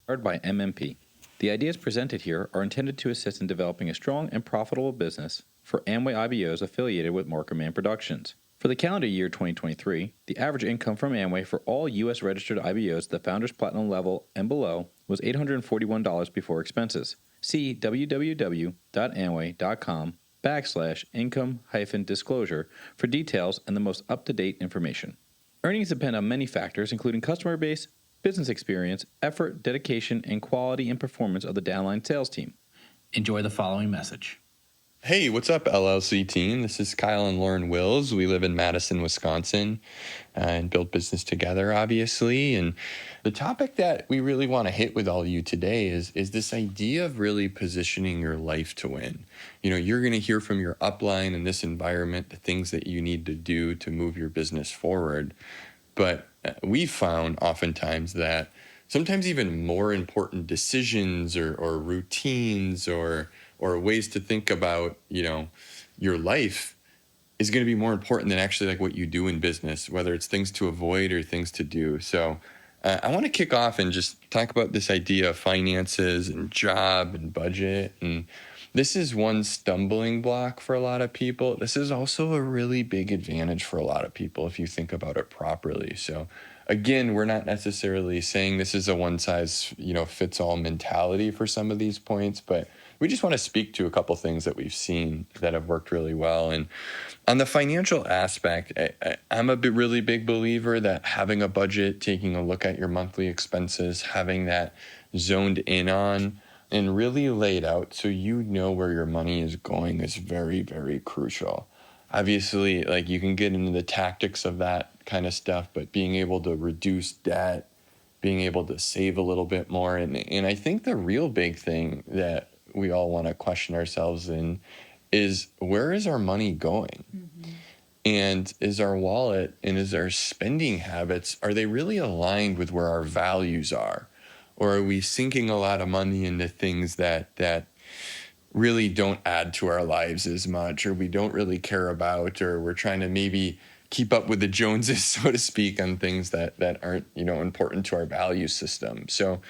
Powered by MMP. The ideas presented here are intended to assist in developing a strong and profitable business for Amway IBOs affiliated with Markerman Productions. For the calendar year 2023, the average income from Amway for all U.S. registered IBOs at the Founders Platinum level and below was $841 before expenses. See www.amway.com/income-disclosure for details and the most up-to-date information. Earnings depend on many factors, including customer base, business experience, effort, dedication, and quality and performance of the downline sales team. Enjoy the following message. Hey, what's up, LLC team? This is Kyle and Lauren Wills. We live in Madison, Wisconsin, and build business together, obviously. And the topic that we really want to hit with all of you today is this idea of really positioning your life to win. You know, you're going to hear from your upline in this environment the things that you need to do to move your business forward. But we've found oftentimes that sometimes even more important decisions or routines or ways to think about, you know, your life is going to be more important than actually like what you do in business, whether it's things to avoid or things to do. So I want to kick off and just talk about this idea of finances and job and budget. And this is one stumbling block for a lot of people. This is also a really big advantage for a lot of people if you think about it properly. So again, we're not necessarily saying this is a one size, fits all mentality for some of these points, but we just want to speak to a couple things that we've seen that have worked really well. And on the financial aspect, I'm a really big believer that having a budget, taking a look at your monthly expenses, having that zoned in on and really laid out so you know where your money is going is very, very crucial. Obviously, like you can get into the tactics of that kind of stuff, but being able to reduce debt, being able to save a little bit more. And I think the real big thing that we all want to question ourselves in is where is our money going? Mm-hmm. And is our wallet and is our spending habits, are they really aligned with where our values are? Or are we sinking a lot of money into things that really don't add to our lives as much, or we don't really care about, or we're trying to maybe keep up with the Joneses, so to speak, on things that aren't, important to our value system. So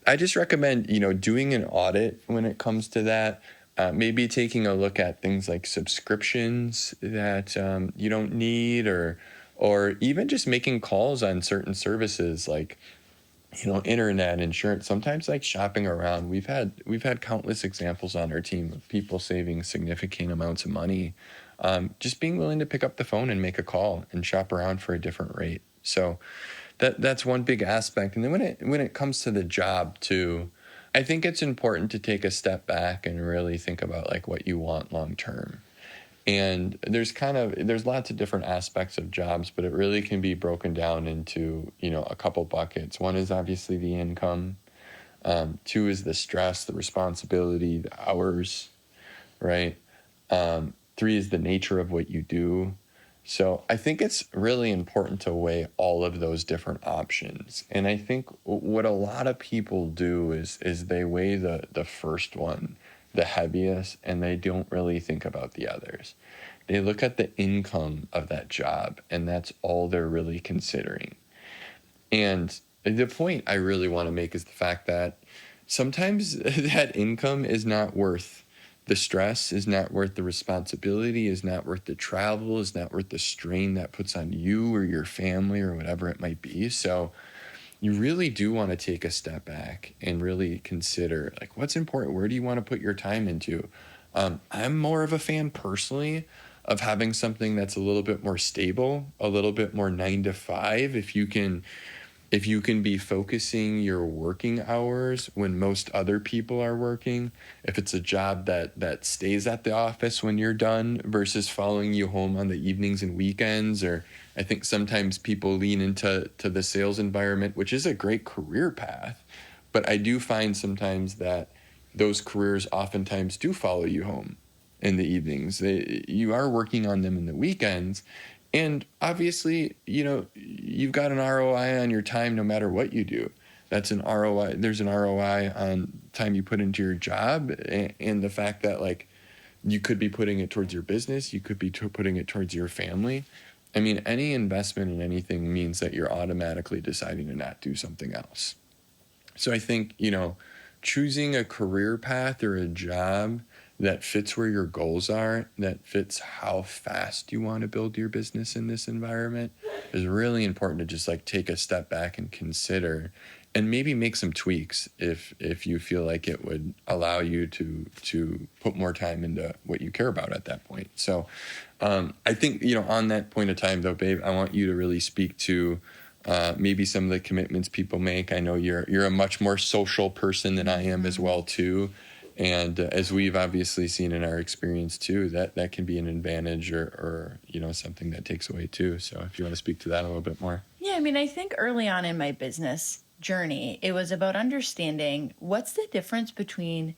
I just recommend, doing an audit when it comes to that. Maybe taking a look at things like subscriptions that you don't need, or even just making calls on certain services like, internet, insurance, sometimes like shopping around. We've had countless examples on our team of people saving significant amounts of money, just being willing to pick up the phone and make a call and shop around for a different rate. So that's one big aspect. And then when it comes to the job too, I think it's important to take a step back and really think about like what you want long term. And there's lots of different aspects of jobs, but it really can be broken down into, a couple buckets. One is obviously the income. Two is the stress, the responsibility, the hours, right? Three is the nature of what you do. So I think it's really important to weigh all of those different options. And I think what a lot of people do is they weigh the first one the heaviest, and they don't really think about the others. They look at the income of that job, and that's all they're really considering. And the point I really want to make is the fact that sometimes that income is not worth the stress, is not worth the responsibility, is not worth the travel, is not worth the strain that puts on you or your family or whatever it might be. So you really do want to take a step back and really consider like what's important. Where do you want to put your time into? I'm more of a fan personally of having something that's a little bit more stable, a little bit more 9 to 5. If you can be focusing your working hours when most other people are working, if it's a job that stays at the office when you're done versus following you home on the evenings and weekends, or I think sometimes people lean into the sales environment, which is a great career path, but I do find sometimes that those careers oftentimes do follow you home in the evenings. You are working on them in the weekends. And obviously, you've got an ROI on your time no matter what you do. That's an ROI. There's an ROI on time you put into your job, and the fact that like you could be putting it towards your business, you could be putting it towards your family. I mean, any investment in anything means that you're automatically deciding to not do something else. So I think, choosing a career path or a job that fits where your goals are, that fits how fast you want to build your business in this environment is really important to just like take a step back and consider, and maybe make some tweaks if you feel like it would allow you to put more time into what you care about at that point. So I think, on that point of time though, babe, I want you to really speak to maybe some of the commitments people make. I know you're a much more social person than I am as well too. And as we've obviously seen in our experience too, that can be an advantage or something that takes away too. So if you want to speak to that a little bit more. Yeah, I mean, I think early on in my business journey, it was about understanding what's the difference between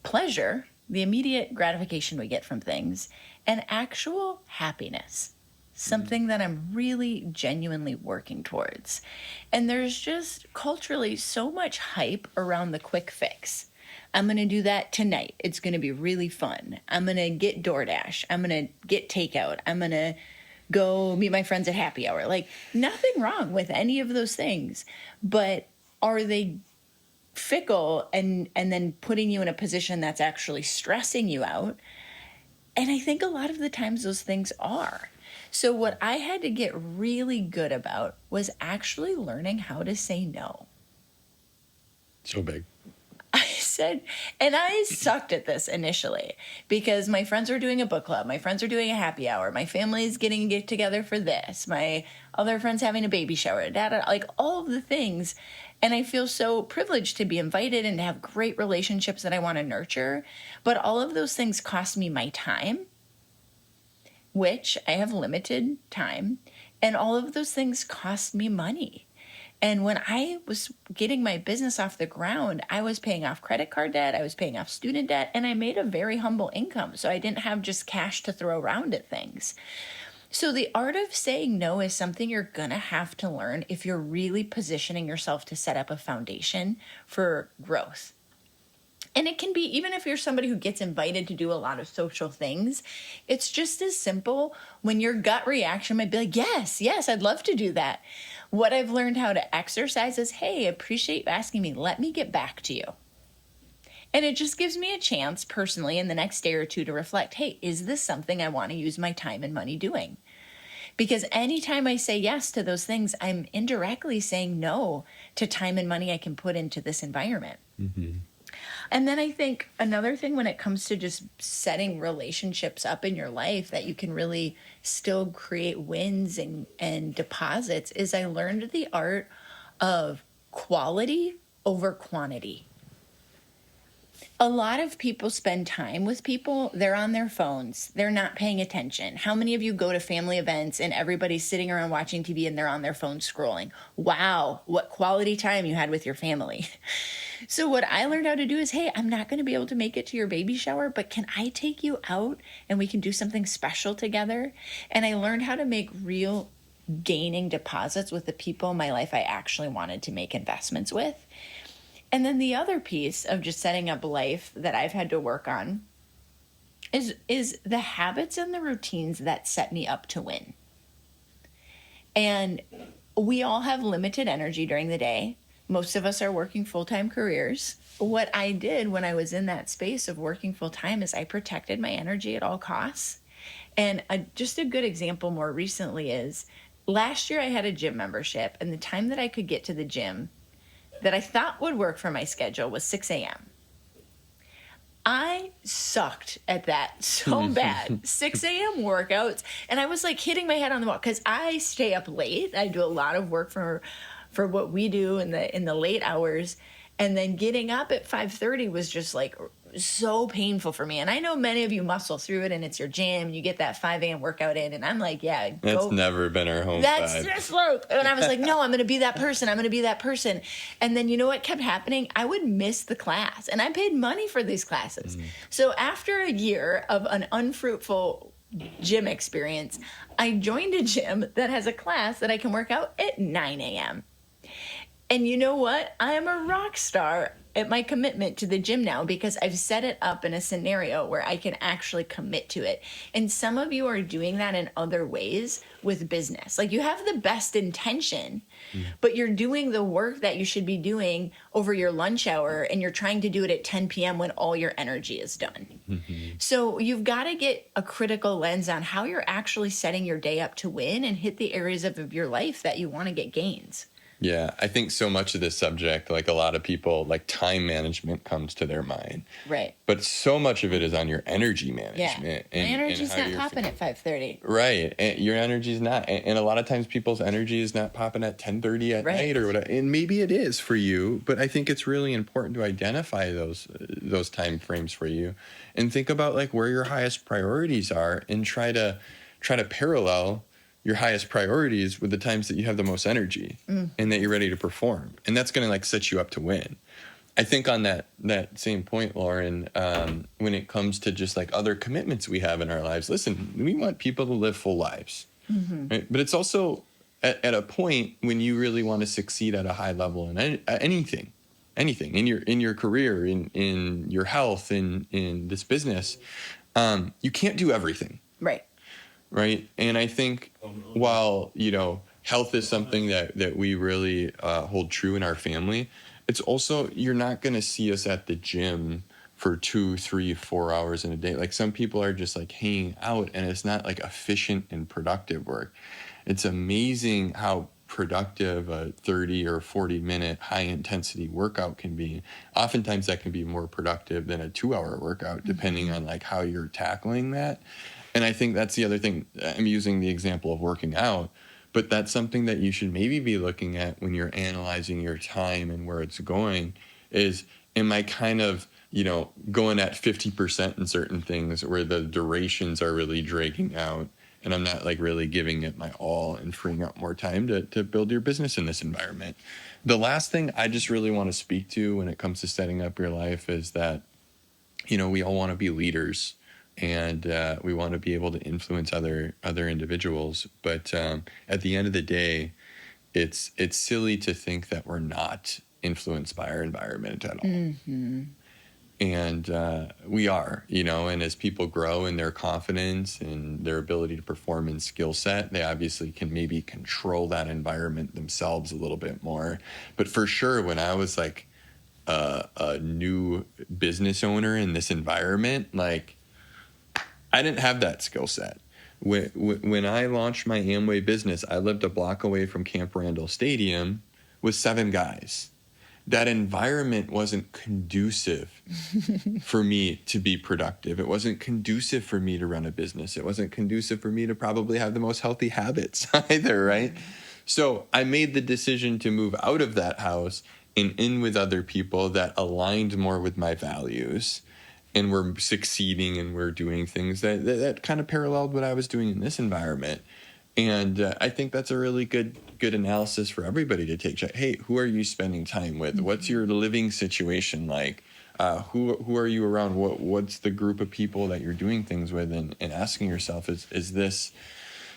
pleasure, the immediate gratification we get from things, and actual happiness, something that I'm really genuinely working towards. And there's just culturally so much hype around the quick fix. I'm going to do that tonight. It's going to be really fun. I'm going to get DoorDash. I'm going to get takeout. I'm going to go meet my friends at happy hour. Like, nothing wrong with any of those things, but are they fickle and then putting you in a position that's actually stressing you out? And I think a lot of the times those things are. So what I had to get really good about was actually learning how to say no. So big. And I sucked at this initially because my friends are doing a book club. My friends are doing a happy hour. My family's getting a get together for this. My other friend's having a baby shower, like all of the things. And I feel so privileged to be invited and to have great relationships that I want to nurture. But all of those things cost me my time, which I have limited time. And all of those things cost me money. And when I was getting my business off the ground, I was paying off credit card debt, I was paying off student debt, and I made a very humble income. So I didn't have just cash to throw around at things. So the art of saying no is something you're going to have to learn if you're really positioning yourself to set up a foundation for growth. And it can be, even if you're somebody who gets invited to do a lot of social things, it's just as simple when your gut reaction might be like, yes, I'd love to do that. What I've learned how to exercise is, hey, appreciate you asking me. Let me get back to you. And it just gives me a chance personally in the next day or two to reflect, hey, is this something I want to use my time and money doing? Because anytime I say yes to those things, I'm indirectly saying no to time and money I can put into this environment. Mm-hmm. And then I think another thing when it comes to just setting relationships up in your life that you can really still create wins and deposits is I learned the art of quality over quantity. A lot of people spend time with people, they're on their phones, they're not paying attention. How many of you go to family events and everybody's sitting around watching TV and they're on their phone scrolling? Wow, what quality time you had with your family. So what I learned how to do is, hey, I'm not going to be able to make it to your baby shower, but can I take you out and we can do something special together? And I learned how to make real gaining deposits with the people in my life I actually wanted to make investments with. And then the other piece of just setting up life that I've had to work on is the habits and the routines that set me up to win. And we all have limited energy during the day. Most of us are working full-time careers. What I did when I was in that space of working full-time is I protected my energy at all costs. And just a good example more recently is last year I had a gym membership, and the time that I could get to the gym that I thought would work for my schedule was 6 a.m. I sucked at that so bad. 6 a.m. workouts. And I was like hitting my head on the wall because I stay up late. I do a lot of work for what we do in the late hours. And then getting up at 5:30 was just like so painful for me. And I know many of you muscle through it and it's your jam. You get that 5 a.m. workout in. And I'm like, yeah. That's never been our home That's vibe. just like, and I was like, no, I'm going to be that person. I'm going to be that person. And then you know what kept happening? I would miss the class. And I paid money for these classes. So after a year of an unfruitful gym experience, I joined a gym that has a class that I can work out at 9 a.m. And you know what? I am a rock star at my commitment to the gym now because I've set it up in a scenario where I can actually commit to it. And some of you are doing that in other ways with business. Like you have the best intention, but you're doing the work that you should be doing over your lunch hour and you're trying to do it at 10 p.m. when all your energy is done. So you've got to get a critical lens on how you're actually setting your day up to win and hit the areas of your life that you want to get gains. Yeah, I think so much of this subject, like a lot of people, like time management comes to their mind. Right. But so much of it is on your energy Yeah. management. My energy's how not you're popping at 5:30. Right. And your energy's not. And a lot of times people's energy is not popping at 10:30 at Right. night or whatever. And maybe it is for you, but I think it's really important to identify those time frames for you and think about like where your highest priorities are and try to parallel your highest priorities with the times that you have the most energy and that you're ready to perform. And that's going to like set you up to win. I think on that same point, Lauren, when it comes to just like other commitments we have in our lives, listen, we want people to live full lives, right? But it's also at a point when you really want to succeed at a high level in anything in your career, in your health, in this business, you can't do everything. Right. Right. And I think while, health is something that we really hold true in our family, it's also, you're not going to see us at the gym for 2, 3, 4 hours in a day. Like some people are just like hanging out and it's not like efficient and productive work. It's amazing how productive a 30 or 40 minute high intensity workout can be. Oftentimes that can be more productive than a 2-hour workout, depending on like how you're tackling that. And I think that's the other thing. I'm using the example of working out, but that's something that you should maybe be looking at when you're analyzing your time and where it's going is, am I kind of, going at 50% in certain things where the durations are really dragging out and I'm not like really giving it my all and freeing up more time to build your business in this environment. The last thing I just really want to speak to when it comes to setting up your life is that, we all want to be leaders. And we want to be able to influence other individuals, but at the end of the day, it's silly to think that we're not influenced by our environment at all. Mm-hmm. And we are, And as people grow in their confidence and their ability to perform in skill set, they obviously can maybe control that environment themselves a little bit more. But for sure, when I was like a new business owner in this environment, like, I didn't have that skill set. When I launched my Amway business, I lived a block away from Camp Randall Stadium with 7 guys. That environment wasn't conducive for me to be productive. It wasn't conducive for me to run a business. It wasn't conducive for me to probably have the most healthy habits either, right? So I made the decision to move out of that house and in with other people that aligned more with my values. And we're succeeding and we're doing things that kind of paralleled what I was doing in this environment. And I think that's a really good analysis for everybody to take. Hey, who are you spending time with? What's your living situation like? Who are you around? What's the group of people that you're doing things with? And asking yourself, is this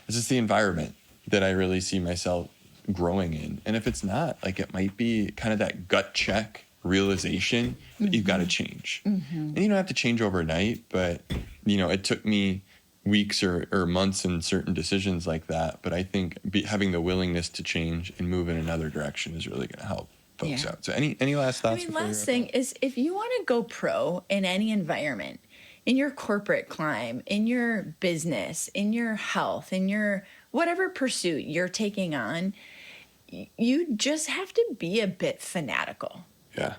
the environment that I really see myself growing in? And if it's not, like it might be kind of that gut check realization that you've got to change. And you don't have to change overnight, but it took me weeks or months in certain decisions like that. But I think having the willingness to change and move in another direction is really going to help folks out. So any last thoughts? Last thing is, if you want to go pro in any environment, in your corporate climb, in your business, in your health, in your whatever pursuit you're taking on, you just have to be a bit fanatical. Yeah.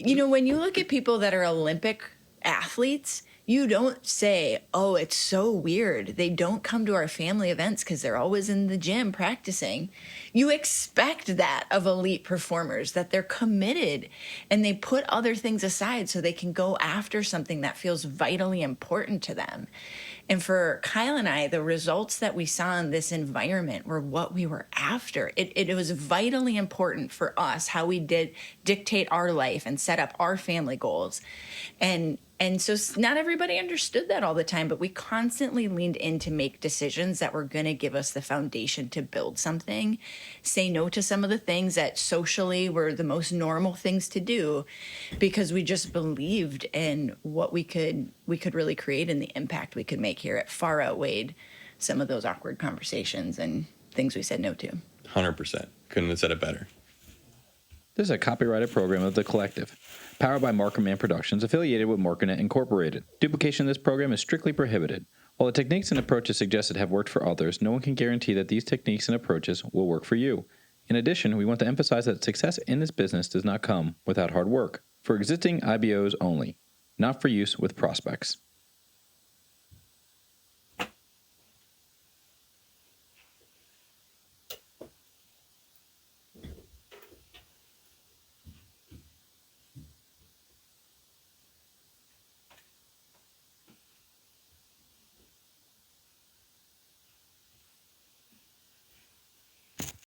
When you look at people that are Olympic athletes, you don't say, oh, it's so weird. They don't come to our family events because they're always in the gym practicing. You expect that of elite performers, that they're committed and they put other things aside so they can go after something that feels vitally important to them. And for Kyle and I, the results that we saw in this environment were what we were after. It was vitally important for us how we did dictate our life and set up our family goals. And And so not everybody understood that all the time, but we constantly leaned in to make decisions that were going to give us the foundation to build something, say no to some of the things that socially were the most normal things to do, because we just believed in what we could really create and the impact we could make here. It far outweighed some of those awkward conversations and things we said no to. 100%. Couldn't have said it better. This is a copyrighted program of The Collective, powered by Markham Man Productions, affiliated with Marconet Incorporated. Duplication of this program is strictly prohibited. While the techniques and approaches suggested have worked for others, no one can guarantee that these techniques and approaches will work for you. In addition, we want to emphasize that success in this business does not come without hard work, for existing IBOs only, not for use with prospects.